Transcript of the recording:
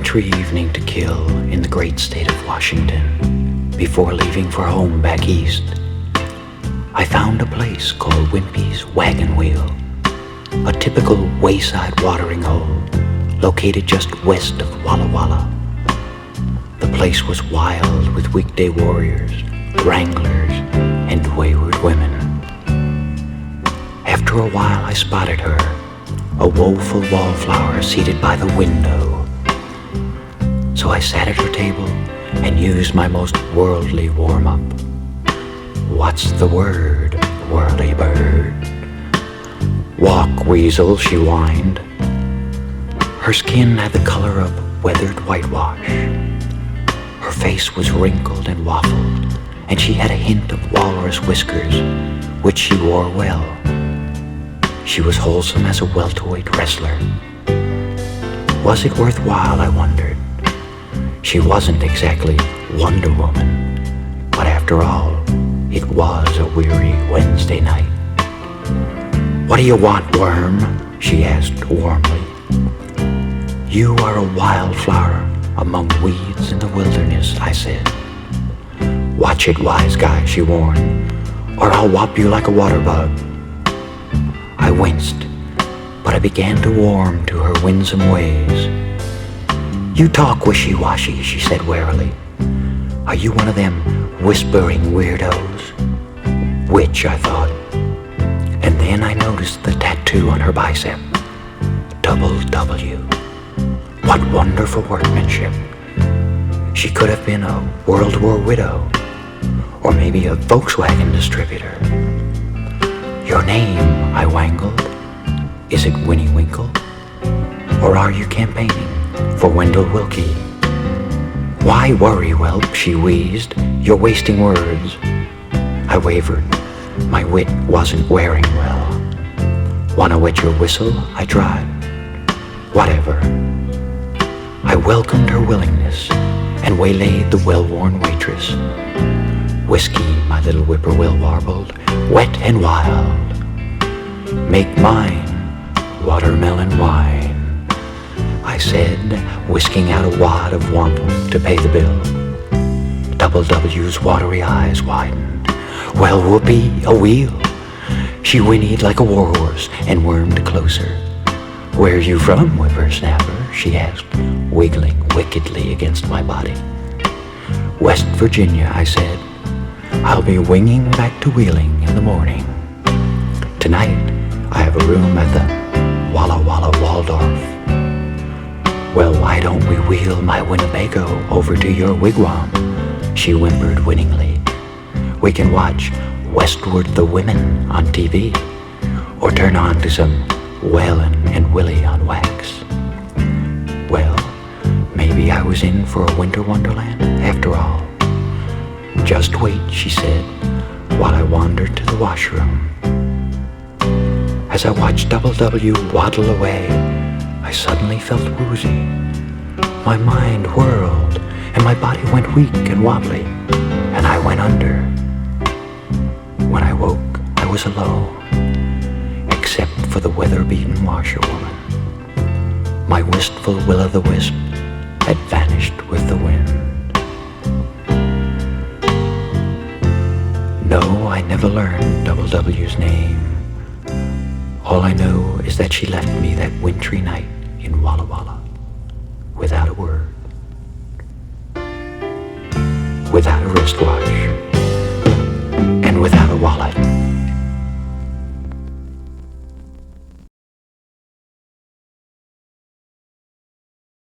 wintry evening to kill in the great state of Washington before leaving for home back east, I found a place called Wimpy's Wagon Wheel, a typical wayside watering hole located just west of Walla Walla. The place was wild with weekday warriors, wranglers, and wayward women. After a while I spotted her, a woeful wallflower seated by the window. So I sat at her table and used my most worldly warm-up. What's the word, whirly bird? Walk, weasel, she whined. Her skin had the color of weathered whitewash. Her face was wrinkled and waffled, and she had a hint of walrus whiskers, which she wore well. She was wholesome as a welterweight wrestler. Was it worthwhile, I wondered? She wasn't exactly Wonder Woman, but after all, it was a weary Wednesday night. "What do you want, worm?" she asked warmly. "You are a wildflower among weeds in the wilderness," I said. "Watch it, wise guy," she warned, "or I'll whop you like a water bug." I winced, but I began to warm to her winsome ways. "You talk wishy-washy," she said warily. "Are you one of them whispering weirdos?" Which, I thought. And then I noticed the tattoo on her bicep. Double W. What wonderful workmanship. She could have been a World War widow, or maybe a Volkswagen distributor. "Your name," I wangled. "Is it Winnie Winkle? Or are you campaigning for Wendell Wilkie?" "Why worry, whelp?" she wheezed. "You're wasting words." I wavered. My wit wasn't wearing well. "Wanna wet your whistle?" I tried. "Whatever." I welcomed her willingness and waylaid the well-worn waitress. "Whiskey," my little whippoorwill warbled, "wet and wild." "Make mine watermelon wine," I said, whisking out a wad of wampum to pay the bill. Double W's watery eyes widened. "Well, whoopee, a wheel." She whinnied like a warhorse and wormed closer. "Where you from, whippersnapper?" she asked, wiggling wickedly against my body. "West Virginia," I said. "I'll be winging back to Wheeling in the morning. Tonight, I have a room at the Walla Walla Waldorf." "Well, why don't we wheel my Winnebago over to your wigwam?" she whimpered winningly. "We can watch Westward the Women on TV, or turn on to some Whalen and Willie on wax." Well, maybe I was in for a winter wonderland after all. "Just wait," she said, while I wandered to the washroom. As I watched Double W waddle away, I suddenly felt woozy. My mind whirled, and my body went weak and wobbly, and I went under. When I woke, I was alone, except for the weather-beaten washerwoman. My wistful will-o'-the-wisp had vanished with the wind. No, I never learned Double W's name. All I know is that she left me that wintry night in Walla Walla without a word, without a wristwatch, and without a wallet.